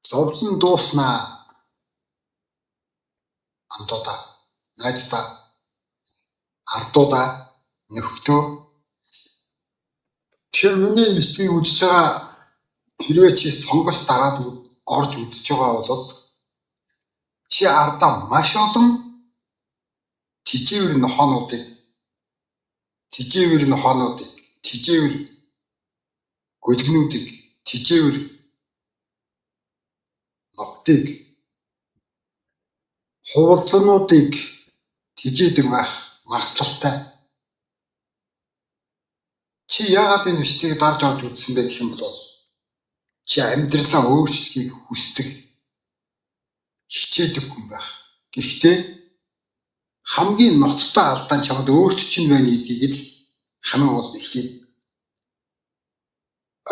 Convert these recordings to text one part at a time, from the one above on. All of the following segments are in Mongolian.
Зовлон дууснаа антуудаа, найздаа, ардуудаа, нөхдөө. Тэр миний нэстгийг үзэж байгаа хэрвээ чи сонгож дараад орж үзэж байгаа бол чи ардаа маш олон тижээвэр нохоонуудыг, тижээвэр гөлгнүүдийг, тижээвэр ногтыг, хуулцнуудыг тижээдэг байх магадлалтай. Чи яагаад энэ бичлэгийг дарж орж үзсэн бэ гэх юм бол чи амьдралаа өөрчлөхийг хүсдэг, хичээдэг хүн байх. Гэхдээ хамгийн ноцтой алдаа нь чамд өөрт чинь байна гэдгийг л хамгийн гол ихийг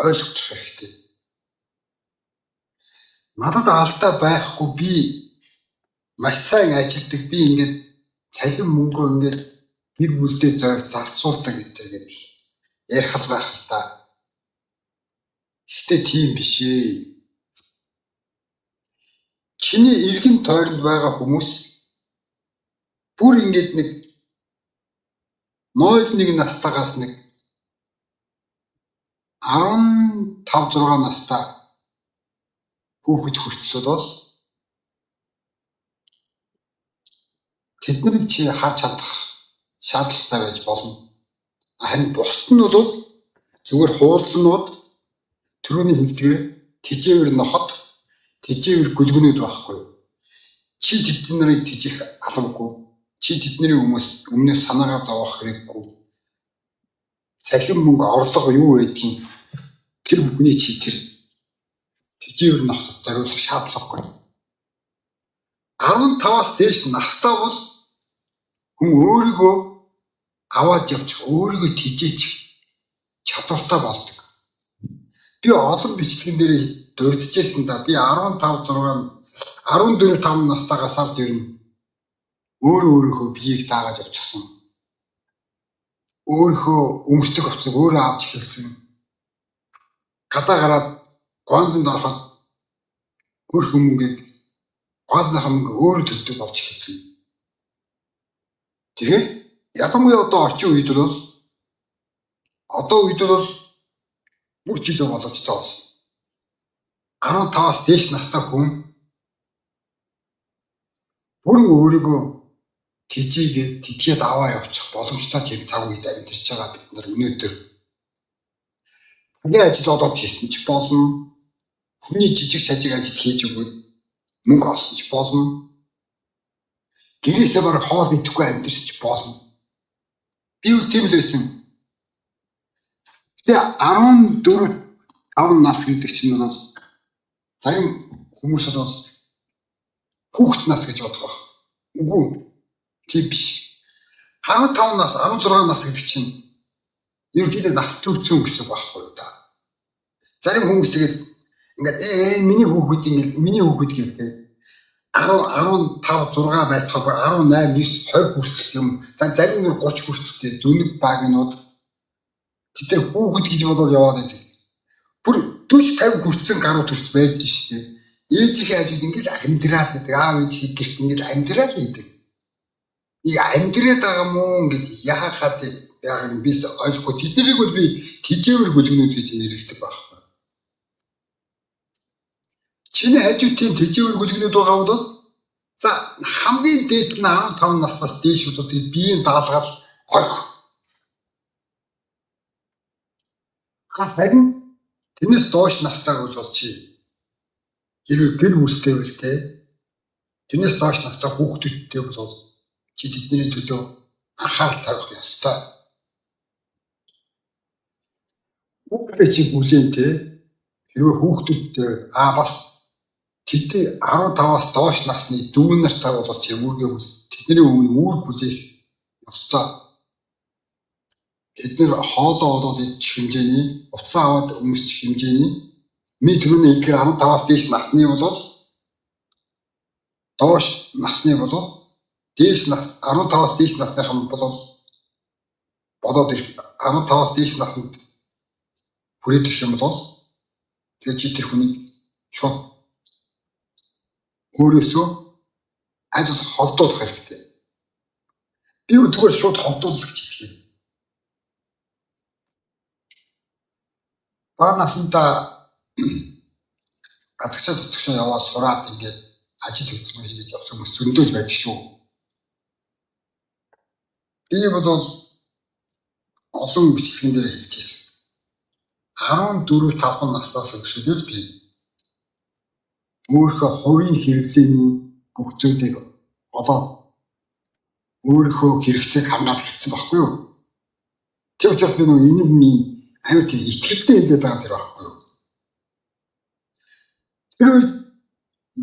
ойлгох хэрэгтэй. Надад алдаа байхгүй, би маш сайн ажилдаг, би ингээд цалин мөнгө ингээд гэр бүлдээ зарцуулдаг гэдэг ярих л байх л та. Гэхдээ тийм биш ээ. Чиний эргэн тойронд байгаа хүмүүс бүр ингээд нэг 0-1 настайгаас нэг 15-6 настай хүүхэд хүртэл бол тэднийг чи харж чадах шаардлагатай байж болно. Харин бусд нь бол зүгээр хуулцнууд, түрүүний хэлдгээр тижээвэр нохот, тижээвэр гөлгөнүүд байхгүй. Чи тэднийг тижих албагүй. Чи тэдний өмнөөс санаагаа зовоох хэрэггүй. Цахим мөнгө орлого юу байдгийг тэр бүхний чи тэр тижээвэр нохот зориулах шаардлагагүй. 15-аас дээш настай бол хүн өөрийгөө аваад явчих, өөрийгөө тижээчих чадвартай болдог. Би олон бичлэгэн дээр дурдчихсан да. Би 14-5 настайгаас ер нь өөрийнхөө биеийг даагаад явчихсан. Өөрийнхөө өмсдөг хувцас өөрөө авч хэлсэн. Гадаа гараад гондонд ороход өөрийнхөө мөнгийг гондныхаа мөнгө өөрөө төлдөг болж хэлсэн. Тэгэхээр ялангуяа одоо орчин үед бол бүр жил боломжтой болсон. 15-аас дээш настай хүн бүрэн өөрийгөө тижээд аваа явуучих боломжтой тийм цаг үед амьдарч байгаа бид нар өнөөдөр. Хамгийн ажил олоод хийсэн ч болно. Хүний жижиг сажиг ажил хийж өгөөд мөнгө олсон ч болно. Гэрээсээ бараг хоол идэхгүй амьдарч болно. Би үл тийм л байсан. Тэгээ 14-5 нас гэдэг чинь бол зарим хүмүүс бол хүүхэд нас гэж бодох. Үгүй. Тийм биш. 15 нас, 16 нас гэдэг чинь ерөнхийдөө нас төрсөн гэсэн байхгүй юу та. Зарим хүмүүс тэгээд ингээд миний хүүхэд гэдэг 15 6 байтугай 18 9 20 хүртэл юм. Зарим нь 30 хүртэл зүүнэг багнууд тэр хүүхэд гэж бодоод яваад байдаг. Бүр 40 50 хүрсэн гарууд хүртэл байж шээ. Ээжийнхээ ажил ингээд амьдраад гэдэг. Аав ээжийн гэрт ингээд амьдраад байдаг. Нэг амьдраад байгаа мó гэж яахад яг бис ойлгохгүй. Тэднийг бол би тижээвэр гөлгнүүд гэж нэрлэдэг байхгүй. Чиний хажуу тийм тижээвэр гөлгнүүд байгаа бол за хамгийн дээд нь 15 наснаас дээш удаад биеийн даалгаар ойх. Харин тэрнээс доош настайг бол чи хэрвээ гэр бүлтэй байлтэй тэрнээс доош настай хүүхдүүдтэй бол чи тэдний төлөө анхаарал тавих ёстой. Хүүхдээ чи бүлээнтэй хэрвээ хүүхдүүдтэй бас тэдний 15-аас доош насны дүү нартай бол чи үүргээ тэдний өмнө үүр бүлээх ёстой. Эдгээр хоолоо олоод идчих хэмжээний, уцаа аваад өмсчих хэмжээний ми түрүүний хэлгээр 15-аас дээш насны бол доош насны бол дээш нас 15-аас дээш насныхан бол бодоод 15-аас дээш наснд хүрээд ирэх юм бол тэгээ чи тэр хүнийг шууд өөрөөсөө аль болох холдуулах хэрэгтэй. Би зүгээр шууд холдуулах гэж хэлээ. Бага насндаа гадагшаа төтгшөө яваад сураад ингээд ажил хөдөлмөр хийж явсан хүмүүс зөндөө байдаг шүү. Би бол олон бичлэгэн дээр хэлж байсан. 14-5 наснаас өсвөл би өөрийнхөө хувийн хэрэглээний бүх зүйлийг олоод өөрийнхөө хэрэгцээг хангаад ирсэн байхгүй юу? Тэр учраас би нэг энэ амар тийм итгэлтэй хэлээд байгаа тэр байхгүй юу? Тэр үед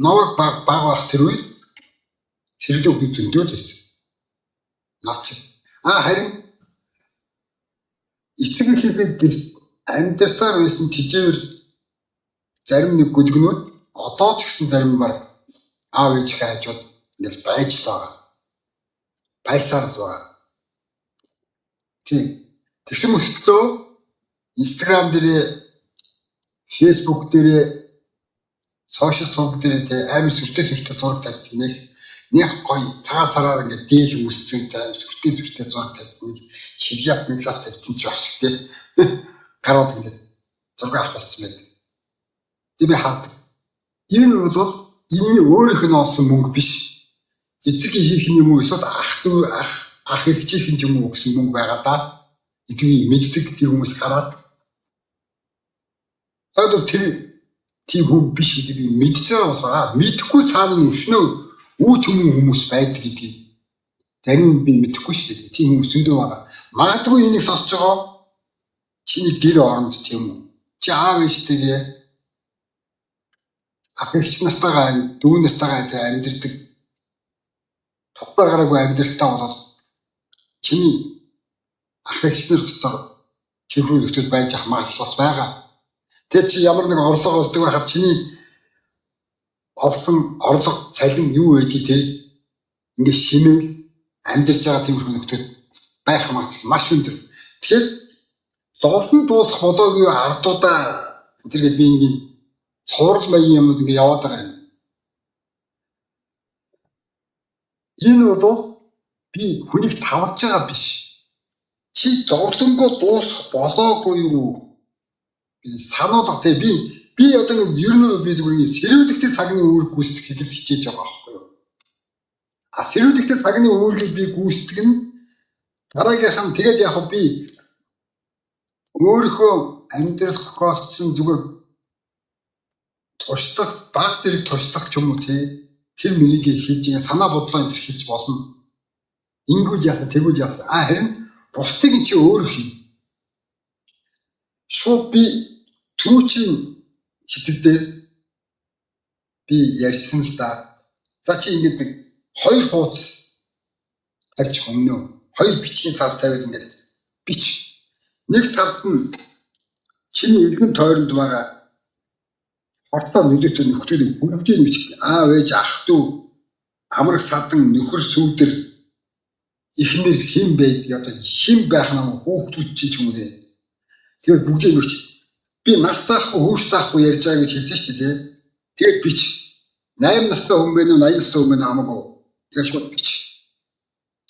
наваг баг байх тэр үед хэрэглээ зөндөө л байсан. Наач. Харин эцэг эхлээд амьдсаар байсан тижээр зарим нэг гүдгнүүд одоо ч гэсэн зарим баг аав ээж хайжууд ингээл байж л байгаа. Байсаар л байгаа. Тэгсэн мөслөө Instagram дээр, Facebook дээр, social сувг дээр амар сүртэй зураг тавьсан нэг гоё цагаан сараар ингээд дээл үссэн тэр сүртэй зураг тавьсан нэг шивжап мэдлах тавьсан ч багш тий. Гарууд ингээд зураг авах болсон байд. Би хаад. Энэ бол энэ өөрийнх нь олсон мөнгө биш. Эцэг хийх юм уу эсвэл ах эгчийнх юм уу гэсэн мөнгө байгаа да. Эдгээр мэддэг тэр хүмүүс хараад. Одоо тийм хүн биш гэдэг би мэдчихсэн болохоор мэдхгүй цаана нь өшнөө үу төмөн хүмүүс байдаг гэдгийг зарим би мэдэхгүй шүү дээ. Тийм хүмүүс зөндөө байгаа. Магадгүй энийг сонсож байгаа чиний гэр оронд тийм үү? Чи аав ээжтэйгээ ах эгч нартайгаа дүү нартайгаа тэр амьдэрдэг тодорхойгүй амьдралтаа болоод чиний ах эгч нар дотор чиврүү нөхцөл байж ах магадлал бас байгаа. Тэр чи ямар нэг орлого олдог байхад чиний олсон орлого цалин юу байдгийг те ингээд шимээл амьдарч байгаа тиймэрхүү нөхцөл байх магадлал маш өндөр. Тэгэхээр зовлон дуусах болоогүй ардуудаа тэргээд би нэг цуурал маягийн юмнууд ингээд яваад байгаа юм. Энэ бол би хүнийг тавж байгаа биш. Чи зовлонгоо дуусах болоогүй юу? Сануулга те би одоо ер нь би зүгээр сэрүүлэгтэй цагны үүрэг гүйцэтгэх хэлэл хичээж байгаа байхгүй юу? Сэрүүлэгтэй цагны үүргийг би гүйцэтгэх нь дараагийнх нь тэгээд яг би өөрийнхөө амьдрал тохиолдсон зүгээр туршлах баг зэрэг туршлах ч юм уу те тэр мэнийг хийж санаа бодлоо энэ хийж болно. Ингүүл яасан тэгвэл яасан. Харин бусдыг чи өөр хий. Шууд би түүчийн хэсэгдээ би ярьсан л да. За чи ингэж нэг 2 хуудас тавьчих өмнө 2 бичгийн цаас тавиад ингэж бич. Нэг талд нь чиний иргэн тойронд байгаа хортой нөлөөтэй нөхцөлийг бүгдийг бичих. Аав ээж ах дүү амраг садан нөхөр сүүдэр ихнэр хэн байдаг одоо хэн байх нь хүүхдүүд чинь ч юм уу. Тэгээд бүгдийг нүрч би нас таахгүй хөөш таахгүй ярьж байгаа гэж хэлсэн шүү дээ. Тэгээд бич 8 настай хүн бэ үү 80 настай хүн бэ хамаагүй. Тэгээд шууд бич.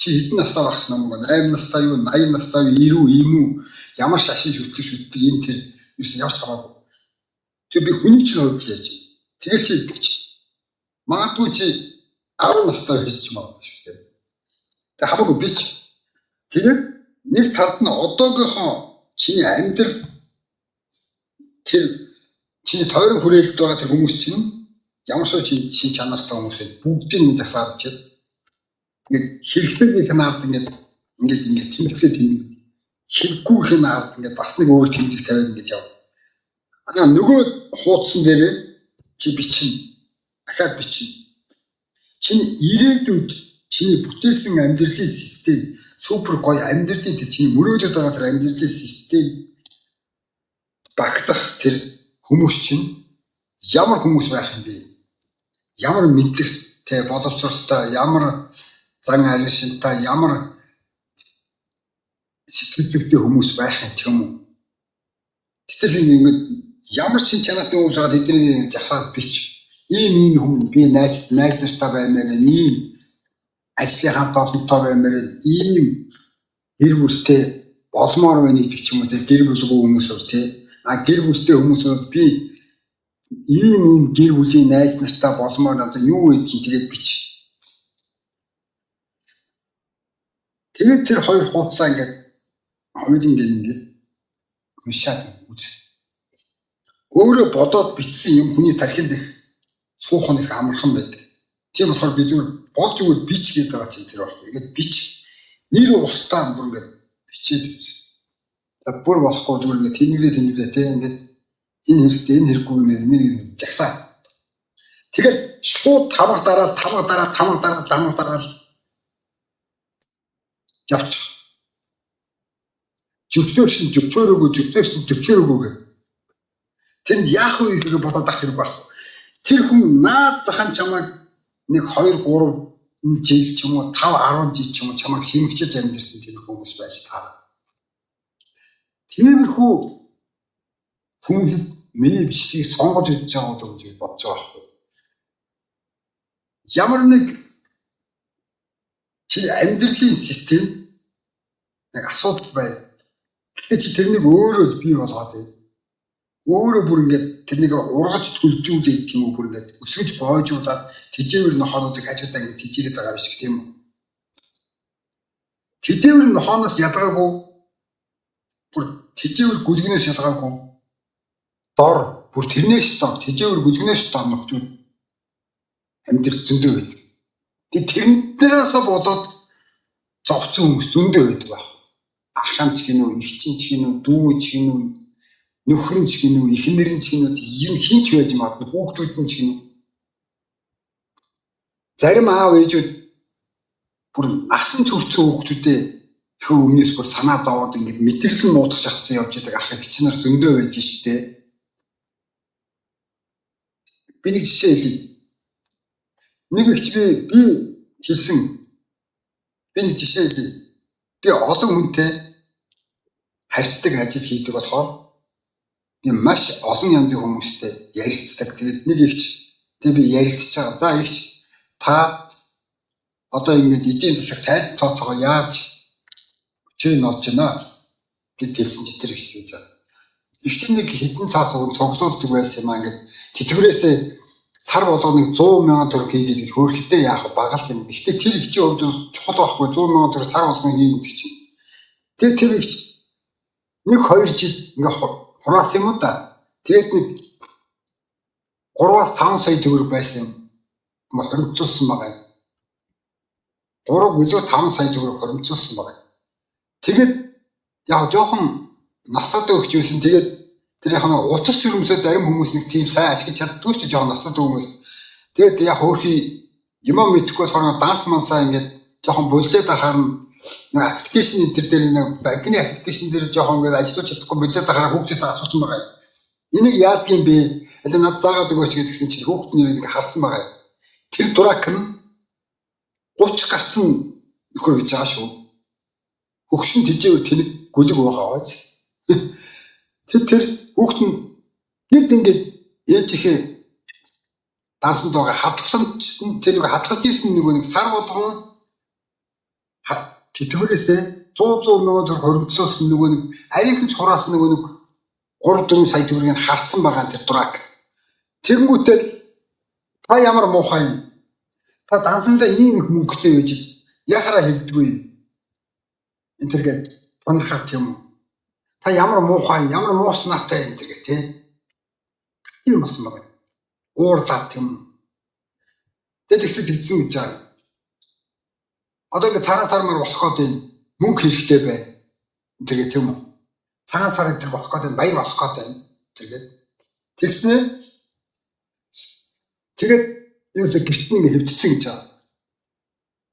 Чи хэдэн настай багсан юм бэ? 8 настай юу 80 настай юу 90 юм уу? Ямар шашин шүтдэг юм те. Юусэн явж хамаагүй. Тэг би хүний чинь хувьд ярьж байна. Тэгэл чи бич. Магадгүй чи 10 настай байж ч магадгүй шүү дээ. Тэг хамаагүй бич. Тэгээд нэг талд нь одоогийнхоо чиний амьдрал тэр чиний тойрон хүрээлэлд байгаа тэр хүмүүс чинь ямар ч шин чанартай хүмүүс бүгдийг нь засаад чад. Тэгээд хэрэгтэйг ханаад ингээд тэмдэглээ тийм хэрэггүй ханаад ингээд бас нэг өөр тэмдэг тавиад ингээд яв. Нөгөө хуудсан дээрээ чи бичин дахиад бичин. Чиний ирээдүйд чиний бүтээсэн амьдралын систем супер гоё амьдралын тэр чиний мөрөөдөд байгаа тэр амьдралын систем багтах тэр хүмүүс чинь ямар хүмүүс байх юм бэ? Ямар мэдлэгтэй боловсролтой, ямар зан аришинтай, ямар сэтгэл зүйтэй хүмүүс байх юм уу? Гэтэл ингэ ямар шин чанартай хүмүүс байгаа тэдний жахаад биш. ийм хүн би найз нартай баймаар ийм ажлын хамт олонтой баймаар ийм гэр бүлтэй болмоор байна гэдэг ч юм уу гэр бүлгүй хүмүүс бол тий гэр бүлтэй хүмүүс бол би ийм гэр бүлийн найз нартай болмоор одоо юу гэж тэгээд бич. Тэгээд тэр хоёр хуудасаа ингээд хоёрын ингээд уншаад үз. Өөрөө бодоод бичсэн юм хүний тархинд их суухан их амархан байдаг. Тийм болохоор би зүгээр болж өгөөд бич гэдэг байгаа чинь тэр байна. Ингээд бич нэр устдаа бүр ингээд бичээд үз. За бүр болохгүй зүгээр ингээд тэнэгдээ тийм ингээд энэ хэрэгтэй энэ хэрэггүй нэр жагсаа. Тэгээд шууд тамга дараа явчих. Зөвчөөрөөгүй гэх. Тэнд яах вэ гэж бодоод ах хэрэг байна. Тэр хүн наад захын чамайг 1 2 3 жил ч юм уу 5 10 жил ч юм уу чамайг хэмгчиж амьдэрсэн тийм хүмүүс байж таа. Тиймэрхүү хүмүүс миний бичлэгийг сонгож үзэж байгаа гэж бодож байгаа. Ямар нэг чи амьдралын систем нэг асуудал бай. Гэхдээ чи тэрнийг өөрөө бий болгоод байна. Өөрөө бүр ингээд тэрнийг ургаж түлжүүлээд тийм үү бүр ингээд өсгөж боожуулаад тэжээвэр нохоонуудыг хажуудаа ингээд тижээгээд байгаа юм шиг тийм үү. Тэжээвэр нохооноос ялгаагүй бүр тэжээвэр гүлгнээс ялгаагүй дор бүр тэрнээс дор тэжээвэр гүлгнээс дор нөхдүүд амьдрал зөндөө байдаг. Тэгээд тэрнээс болоод зовцсон хүмүүс зөндөө байдаг байна. Ахын ч гинүү, ихчин ч гинүү, дүү ч гинүү, нөхөр ч гинүү, эхнэр ч гинүү, энэ хинч байж магадгүй, хүүхдүүд нь ч гинүү. Зарим аав ээжүүд бүр насан туршсан хүүхдүүдээ хөө өмнөөс бүр санаа зовоод ингэж мэдрэл нуудах шатсан явж байгаа ах эгч нар зөндөө байж штэ. Би нэг жишээ хэлье. Нэг ихч би хэлсэн. Би нэг жишээ хэлье. Би олон хүнтэй харьцдаг ажил хийдэг болохоор би маш олон янзын хүмүүстэй ярилцдаг. Тэгээд нэг ихч би ярилцж байгаа. За ихч та одоо ингэж эдийн засаг тайлбар тооцоогоо яаж чи нодж байна гэд хэлсэн чи тэр ихч гэж байна. Ихч нэг хэдэн цаас цуглуулдаг байсан юм аа ингэж тэтгэврээсээ сар болгоныг 100 мянган төгрөг хийгээд хөөрхөлтэй яах багал юм. Гэхдээ тэр ихчийн хувьд чухал байхгүй 100 мянган төгрөг сар болгон хийнэ гэдэг чинь. Тэгээд тэр ихч 1-2 жил ингээ хураасан юм да. Тэгээд нэг 3-аас 5 сая төгрөг байсан юм. Хоримцуулсан байгаа. 3 билүү 5 сая төгрөг хоримцуулсан байгаа. Тэгээд яг жоохон настад өгч юусэн тэгээд тэр яг нэг утас сүрэмсээ зарим хүмүүс нэг тийм сайн ашиглаж чаддгүй ч жоохон настад хүмүүс. Тэгээд яг хөөрхий юм мэдхгүй болохоор данс мансаа ингээд жоохон боллоод ахаар нэг аппликейшн энэ төр дээр нэг банкны аппликейшн дээр жоохон ингээд ажиллаж чадахгүй боллоод ахаар хүүхдээс асуусан байгаа. Энийг яадаг юм бэ? Аль над заагаад өгөөч гэдгсэн чинь хүүхд нь ингээд харсан байгаа. Тэр дурак нь 30 гарцсан нөхөр гэж байгаа шүү. Хөгшин тижээв тэнэг гүлэг байгаа биз. Тэр хүүхд нь гээд ингээд ээжихээ дансанд байгаа хатгалсан тэр нэг хатгалж ийсэн нэг сар болгон тэтгэврээсээ 100 мянган төгрөг хоригдсон нөгөө нэг арийнхан ч хураасан нөгөө нэг 3-4 сая төгрөгийг харсан байгаа тэр дурак. Тэнгүүтэл та ямар муухай юм? Та дансандаа ийм их мөнгөтэй байж яхаараа хэлдэггүй юм. Энэ төргээд тонорхот юм. Та ямар муухай, ямар мууснаатай юм тэргээ тий. Тийм болсон байна. Уур зат юм. Тэгсэн гэж байгаа. Одоо ингэ цагаан сармаар болох гээд мөнгө хэрэгтэй бай. Тэгээ тийм үү. Цагаан сар энэ болох гээд баяр болох гээд байна. Тэгээд тэгснэ. Тэгээд юу ч гэртний хөвдсөн гэж байгаа.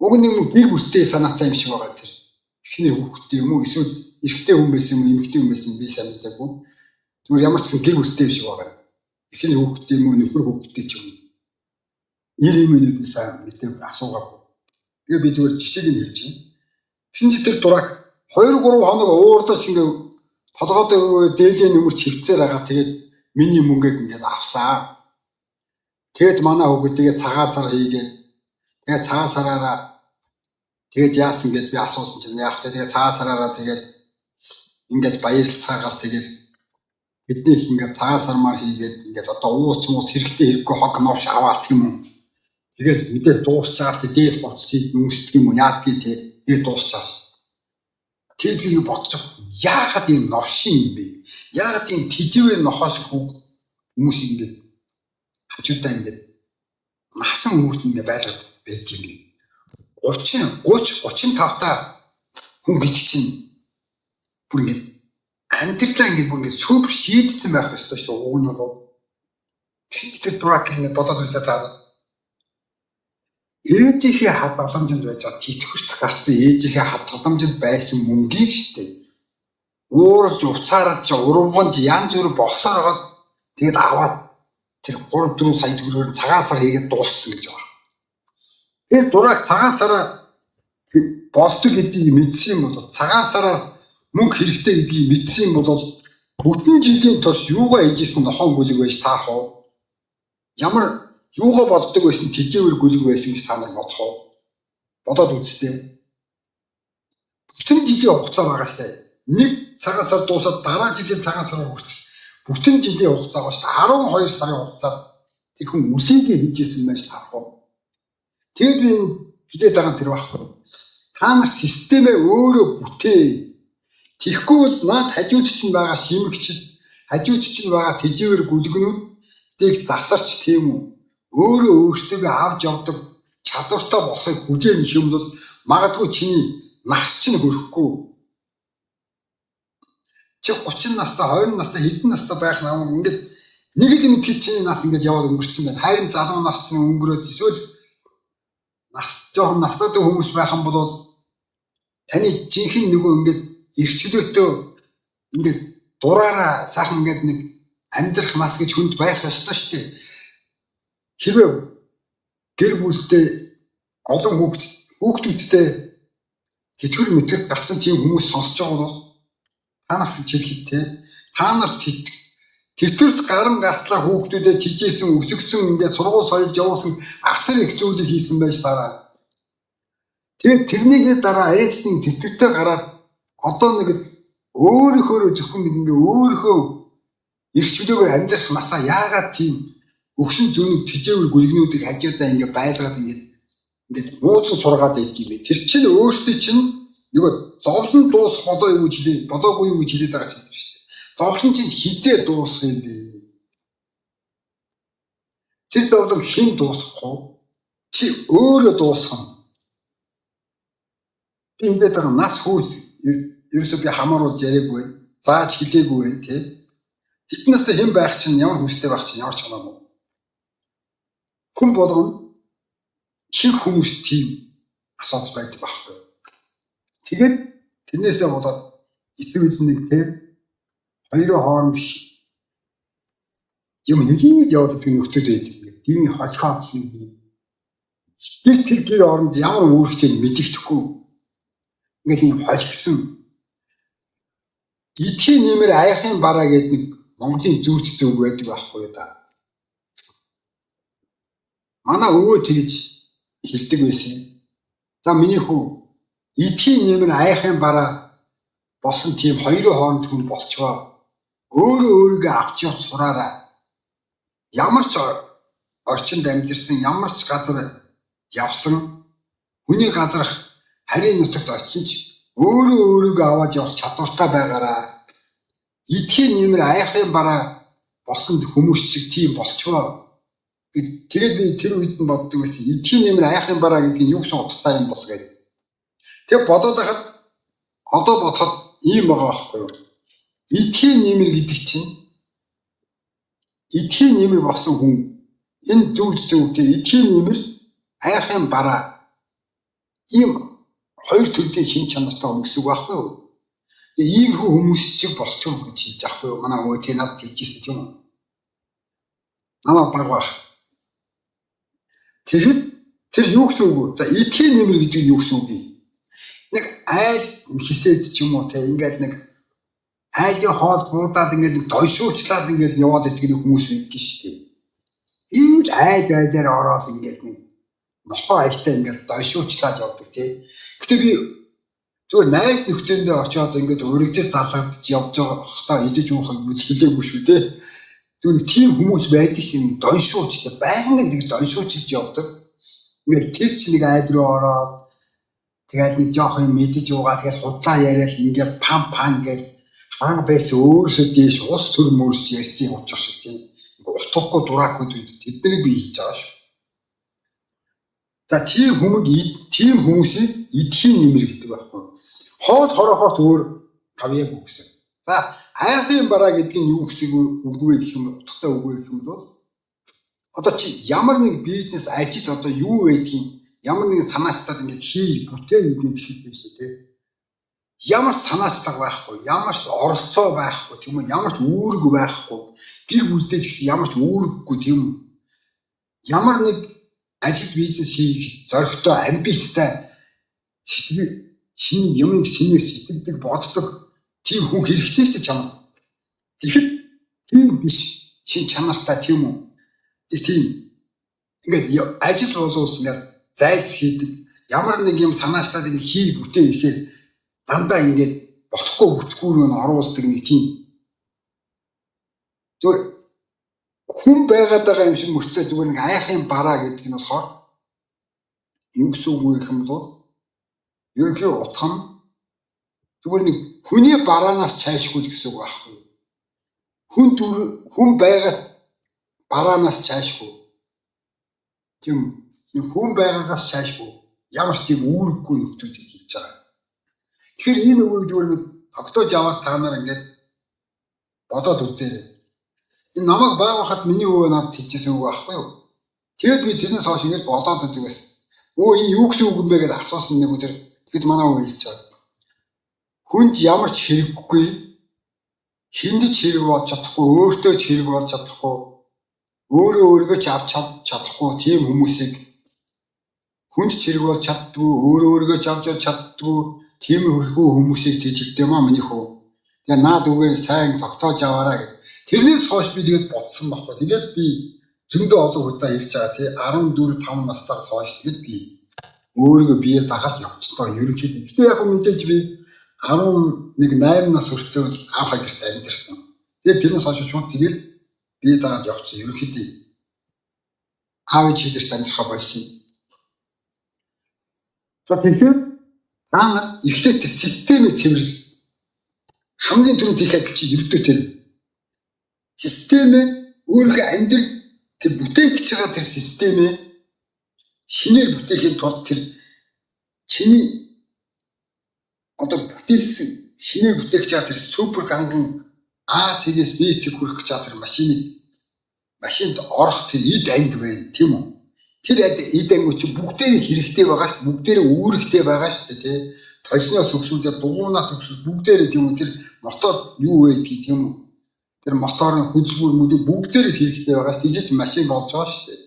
Уг нэг гэр бүлтэй санаатай юм шиг байгаа тэр. Эхний хүүхдтэй юм уу эсвэл эрэгтэй хүн байсан юм уу эмэгтэй хүн байсан би сайн мэдээгүй. Зүгээр ямар ч сан гэр бүлтэй юм шиг байгаа. Эхний хүүхдтэй юм уу нөхөр хүүхдтэй ч юм уу. Ир юм уу би сайн мэдээгүй асуугаагүй. Тэгээ би зүгээр жишээг нь хэлж байна. Тэгсэн чи тэр дурак 2-3 хоног уурдаж ингээ толгойдоо дээлээ нөмөрч хөвцээр байгаа. Тэгээд миний мөнгөийг ингээд авсаа. Тэгэд манай хүүхэд тэгээ цагаан сар хийгээд тэгээ цагаан сараараа тэгээд яасан гэж би асуусан чинь яах вэ? Тэгээ цагаан сараараа тэгээд ингээд баярлцаагаал тэгээд бидний их ингээд цагаан сармаар хийгээд ингээд одоо ууц хэрэгтэй хэрэггүй хог новш аваад тийм үү. Тэгээд мэдээ дуусчаагаас дээд боцсыг нүсдэг юм уу? Яадгийг тэгээд дуусчаа. Тэгээд би бодчих яагаад ийм новшин юм бэ? Яагаад ийм тиживэр нохоос хүмүүс ингээд хажуудаа ингээд насан хүмүүст ингээд байлгаад байдаг юм. 35 та хүн гэдэг чинь бүр ингээд амьдралаа ингээд бүр ингээд супер шийдсэн байх ёстой шүү. Уг нь бол тэгсэлтэй дурак ингээд бодоод үзлээ таа. Ээжийнхээ хад боломжинд байж байгаа тэтгэврт гарсан ээжийнхээ хад боломжинд байсан мөнгийг штэ. Уурж уцаарч урвганж янз бүр босоор ороод тэгээд аваад тэр 3-4 сая төгрөгөөр цагаан сар хийгээд дууссан гэж байна. Тэр дурак цагаан сараа болдог гэдгийг мэдсэн юм бол цагаан сараар мөнгө хэрэгтэй гэдгийг мэдсэн юм бол бүтэн жилийн турш юугаа хийжсэн нохоо гүлэг байж таах уу? Ямар юугаа боддог байсан тижээвэр гүлэг байсан гэж та нар бодох уу? Бодоод үзтээ. Бүтэн жилийн хугацаа байгаа штэ. Нэг цагаан сар дуусаад дараа жилийн цагаан сараар хүртэл бүтэн жилийн хугацаа байгаа штэ. 12 сарын хугацаад тэр хүн үсийгээ хийжсэн байж таах уу? Тэгээд би хилээд байгаа тэр байхгүй. Та нар системээ өөрөө бүтээ. Тэгэхгүй бол наад хажууд чинь байгаа шимэгчд, хажууд чинь байгаа тижээвэр гүлгнүүд засарч тийм үү. Өөрөө өөрсдөө авч явдаг чадвартай болохыг хүлээн юм бол магадгүй чиний нас чинь хөрөхгүй. Чи 30 настай, 20 настай, хэдэн настай байх нам ингээд нэг л мэдхий чиний нас ингээд яваад өнгөрсөн байна. Харин залуу нас чинь өнгөрөөд эсвэл нас жоохон настай хүмүүс байх юм бол таны жинхэнэ нөгөө ингээд эрхчлөөтэй ингээд дураараа сайхан ингээд нэг амьдрах нас гэж хүнд байх ёстой шүү дээ. Хэрвээ гэр бүлтэй олон хүүхдүүдтэй тэтгэр мэтгэр гарсан тийм хүмүүс сонсож байгаа бол та нарт чиглэлтэй те та нарт тэтгэрт гарам гартлаа хүүхдүүдэд чижээсэн өсөгсөн ингээд сургууль соёлж явуулсан асар их зүйлийг хийсэн байж дараа. Тэгээд тэрнийгээ дараа ээжийн тэтгэртэй гараад одоо нэг өөрийнхөө зөвхөн ингээ өөрийнхөө эрх чөлөөгөө амьдрах насаа яагаад тийм өгшин зүүн тижээвэр гүлгнүүдийг хажуудаа ингээ байлгаад ингээд нууцсан сургаад байдаг юм бэ. Тэр чинь өөртөө чинь нөгөө зовлон дуусах болоогүй юу гэж хэлээд байгаа юм шүү дээ. Зовлон чинь хизээ дуусах юм бэ? Тэр зовлон хэн дуусгахгүй? Чи өөрөө дуусгах нь. Би ингээд байгаа нас хөөс ерөөсөө би хамааруулж яриаггүй, зааж хэлээгүй байх тий. Хитнээс хэн байх чинь ямар хүстэй байх чинь ямар ч хамаагүй. Хүн болгоно чих хүмүүс тийм асуудал байдаг байхгүй. Тэгээд тэрнээсээ болоод эсвэл нэг тийм хоёрын хооронд юм хийж яваад байгаа нөхцөл байдаг. Дими хожихоодсон юм. Тэр гэр оронд ямар үүрэгтэй мэдэгдэхгүй. Ингээд юм хожигсон. Итхи нэмэр аяхын бараа гэдэг нэг Монголын зүйч зөв байдаг байхгүй да. Манай өвөө тэгж хэлдэг байсан. За миний хүү итхи нэмэр аяхын бараа болсон тийм хоёрын хооронд хүн болчгоо. Өөрийгөө авч явах сураараа. Ямар ч орчинд амьдэрсэн, ямар ч газар явсан хүний газарх харийн нутагт очсон ч өөрийгөө аваад явах чадвартай байгаараа. Итхи нэмэр аяхын бараа болсон хүмүүс шиг тийм болчгоо. Тэгээд би тэр үед нь боддог байсан. Итхи нэмэр аяхын бараа гэдэг нь юу гэсэн утгатай юм бол гэдэг. Тэгээд бодоод байхад одоо бодоход ийм байгаа байхгүй юу? Итхи нэмэр гэдэг чинь итхи нэмэр болсон хүн энэ зөвхөн итхи нэмэр аяхын бараа ийм хоёр төрлийн шин чанартай өнгөсөг байхгүй юу? Ийм хүмүүс шиг болчих гэж хэлж байхгүй юу? Манай өвөө тийм над хэлжсэн юм уу? Намаа баг баг. Тэр юу гэсэн үг вэ? За итхи нэмэр гэдэг нь юу гэсэн үг вэ? Нэг айл хисээд ч юм уу те ингээд нэг айлын хоол буудаад ингээд дойшуучлаад ингээд яваад идэх нэг хүмүүс байдаг шүү дээ. Ийм айдаар ороод ингээд нэг нохоо альтай ингээд дойшуучлаад явдаг тий. Гэтэ би зүгээр найз нөхдөндөө очиод ингээд өргөдөж залгадж явж байгаа хта идэж уухыг хэлээгүй шүү дээ. Тэгвэл тийм хүмүүс байдаг шин дойшууч байнга нэг дойшуучж явдаг. Ингээд тэр чинь нэг айд руу ороод тэгээд нэг жоох юм мэдэж уугаа тэгээд худлаа яриад ингээд пам гэж хаан байс өөрөөсөө дээш ус төр мөрч ярьцیں۔ Уучах шиг тийм утгагүй дураагүй тэднийг би хийж байгаа шүү. За тийм хүмүүсийг эдхийн нэмэр гэдэг байхгүй. Хоол хорохоос өөр тавьяагүй гэсэн. За айхын бараа гэдэг нь юу гэсэн үгүй гэх юм утгатай үгүй гэх юм бол одоо чи ямар нэг бизнес ажил одоо юу байдгийг ямар нэг санаачлаад ингэж хийж бүтээн гэдэг шиг байсан тийм. Ямар санаачлаг байхгүй, ямар ч оролцоо байхгүй, тийм үү, ямар ч үүрэг байхгүй, гэр бүлтэй ч гэсэн ямар ч үүрэггүй тийм үү. Ямар нэг ажил бизнес хийх зоригтой, амбицтай сэтгэл чинь юмыг синээр сэтгэдэг, боддог тийм хүн хэрэгтэй шүү дээ чамд. Тэгэхэд тийм биш шин чанартай тийм үү. Тийм ингээд ажил болоос ингээд зайлс хийдэг, ямар нэг юм санаачлаад ингэ хий бүтээн ихээр дандаа ингээд болохгүй бүтгэхгүй рүү оруулдаг нэг тийм. Зүгээр хүн байгаад байгаа юм шиг мөртлөө зүгээр нэг айхын бараа гэдэг нь болохоор юу гэсэн үг вэ гэх юм бол ерөнхий утга нь зүгээр нэг хүний бараанаас чайшгүй гэсэн үг байхгүй. Хүн байгаад бараанаас чайшгүй. Тийм нэг хүн байгаагаас чайшгүй. Ямар ч тийм үүрэггүй нөхцөлийг хийж байгаа. Тэгэхээр ийм үгийг зүгээр нэг тогтоож аваад та нар ингээд бодоод үзээрэй. Энэ намайг байгахад миний өвөө надад хэлчихсэн үг байхгүй юу? Тэгэд би тэрнээс хойш ингээд бодоод өгдөгөөс. Энэ юу гэсэн үг юм бэ гэдээ асуусан нэг өдөр. Тэгэд манай өвөө хэлж байгаа. Хүнд ямар ч хэрэггүй, хүнд ч хэрэг болж чадахгүй, өөртөө ч хэрэг болж чадахгүй, өөрийгөө ч авч чадахгүй тийм хүмүүсийг хүнд ч хэрэг болж чаддгүй, өөрийгөө ч авч чаддгүй тийм хүмүүсийг тийжэлтэй маа миний хөө. Тэгээ наад үгээ сайн тогтоож аваарай гэх. Тэрнээс хойш би тэгээд бодсон байхгүй. Тэгээд би зөндөө олон удаа хэлж байгаа тий 14-5 настайгаас хойш тэгээд би өөрийгөө бие дагаад явцсан. Ерөнхийдөө. Гэтэ яг мэдээж би 11-8 нас хүртэл аавхаа гэрт амьдэрсэн. Тэгээд тэрнээс хойш шууд тэгэл бие дагаад явцсан. Ерөнхийдөө аав чигэрт амьдрахаа болсон. За тэгэхээр та ихтэй тэр системийг цэвэрлэх хамгийн түрүүнд их адил чи ердөө тэр системээ өөрийнхөө амьдрал тэр бүтээгч байгаа тэр системээ шинээр бүтээхийн тулд тэр чиний одоо бүтээсэн шинээр бүтээгч байгаа тэр супер ганган А цэгээс Б цэг хүрэх гэж байгаа тэр машинд орох тэр эд анги байна тийм үү? Тэр эд анги чи бүгдээ хэрэгтэй байгаа шүү дээ. Бүгдээ үүрэгтэй байгаа шүү дээ тий. Толиноос өксүүлээд дугуунаас өксүүл бүгдээ тийм үү тэр мотор юу вэ гэх юм уу? Тэр моторын хөдөлгүүр мөдөө бүгдээ хэрэгтэй байгаа шүү дээ. Тэгж машин болж байгаа шүү дээ.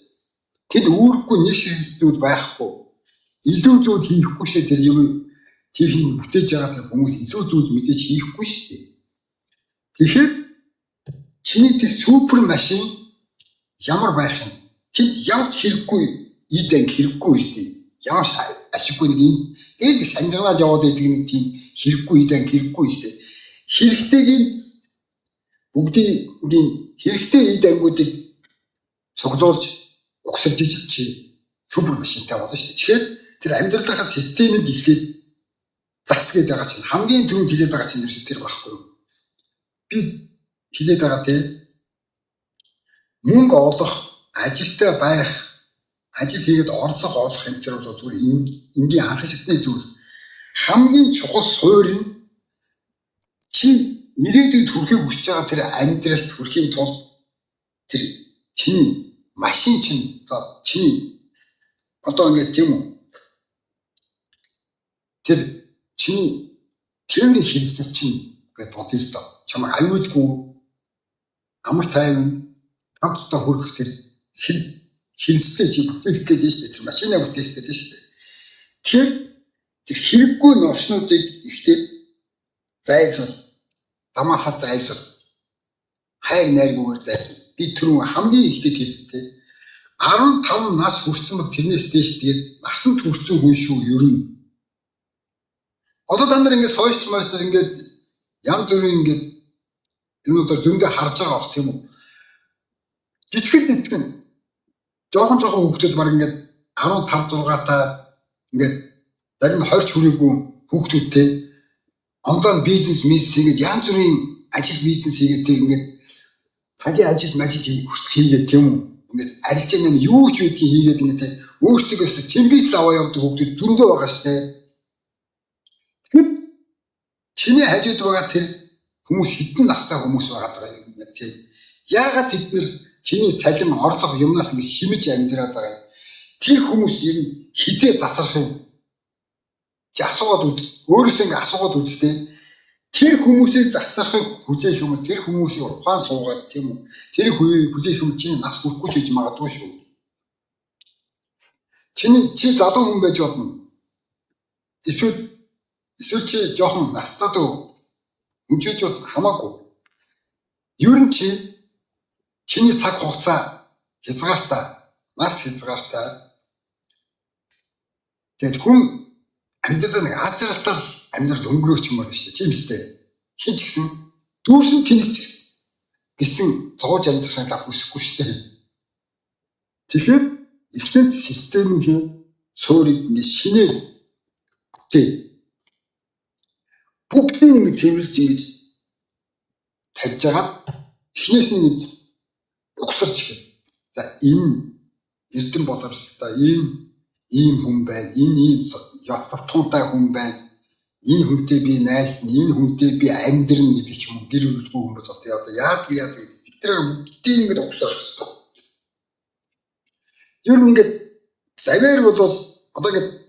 Тэд үүрэггүй нэг хэрэгслүүд байхгүй. Илүү зүйл хийхгүй шүү тэр юм техник бүтээж байгаа тэр хүмүүс илүү зүйл мэдээж хийхгүй шүү дээ. Тэгэхээр чиний тэр супер машин ямар байх юм? Тэд ямар ч хэрэггүй эд анги хэрэггүй шүү дээ. Ямар ч ашиггүй нэг юм яг санжаагаад яваад байдаг нэг тийм хэрэггүй эд анги хэрэггүй шүү дээ. Хэрэгтэйг бүгдийн хэрэгтэй эд ангиудыг цуглуулж угсалж ижил чи супер машинтай болно шүү дээ. Тэгэхээр тэр амьдралынхаа системийг ихлээд засгээд байгаа чинь хамгийн түрүүнд хэлээд байгаа чинь ерөөсөө тэр байхгүй юу? Би хэлээд байгаа тийм мөнгө олох, ажилтай байх, ажил хийгээд орлого олох юм тэр бол зүгээр энгийн анх шатны зүйл. Хамгийн чухал суурь нь чи ирээдүйд хүрэхийг хүсэж байгаа тэр амьдралд хүрэхийн тулд тэр чиний машин чинь чиний одоо ингээд тийм үү? Тэр чиний тэрний хэрэгсэл чинь гэж бодъё л доо. Чамайг аюулгүй амар тайван хамтдаа хүрэх тэр хэрэгсэл чи бүтээх гэдэг шүү дээ. Тэр машинаа бүтээх гэдэг шүү дээ. Тэгэхээр тэр хэрэггүй новшнуудыг ихтэй зайлшгүй дамаасаа зайлшгүй хайр найргүйгээр зайлшгүй. Би түрүү хамгийн ихтэй хэлсэн тийм 15 нас хүрсэн бол тэрнээс дээш тэгээд насан туршсан хүн шүү ер нь. Одоо та нар ингээд сошиал медиа ингээд янз бүрийн ингээд юмудаар зөндөө харж байгаа бох тийм үү. Жижигэн жоохон хүүхдүүд баг ингээд 15 6 та ингээд зарим 20 хүрээгүй хүүхдүүдтэй онлайн бизнес хийгээд янз бүрийн ажил бизнес хийгээд ингээд цагийн ажил хийгээд тийм үү. Ингээд арилж юм юу ч үдгийг хийгээд ингээд өөртөө цэмбэл аваа явдаг хүүхдүүд зөндөө байгаа шүү дээ. Тэгэхээр чиний хажууд байгаа тэр хүмүүс хитэн настай хүмүүс байгаа юм тийм. Яагаад тэд нэр чиний цалин орлого юмнаас ингэ шимэж амьдраад байгаа юм. Тэр хүмүүс ер нь хизээ засах юм. Чи асуугаад үз. Өөрөөсөө ингэ асуугаад үзтээ. Тэр хүмүүсийг засахыг хүзээх юм. Тэр хүмүүсийг ухаан суугаад тийм үү. Тэр хүзээх юм чиний нас хүрэхгүй ч гэж магадгүй шүү. Чи залуу хүн байж болно. Эсвэл чи жоохон настай дөө өнчөөж бас хамаагүй. Ер нь чиний цаг хугацаа хязгаартай, нас хязгаартай. Тэгээд хүн амьдрал нэг азралтал амьдрал өнгөрөөч юм байна шүү дээ. Тийм үстэй. Хин ч гэсэн дүүрсэн тэнэгч гэсэн зовж амьдрахыг та хүсэхгүй шүү дээ. Тэгэхээр ихэнх системийн суурийг ингэ шинээр бүгдийг ингэ цэвэрлж ингэж тавьж агаад эхнээс нь угсарч ихэд. За энэ эрдэм боловсролтой ийм хүн байна. Энэ явталтай хүн байна. Энэ хүнтэй би найз, энэ хүнтэй би амьдрын гэдэг ч юм уу гэр бүлгүй хүмүүс бас яа тэр бүгдийг ингэ угсарч байна. Ер нь ингэ завэр бол одоо ингэ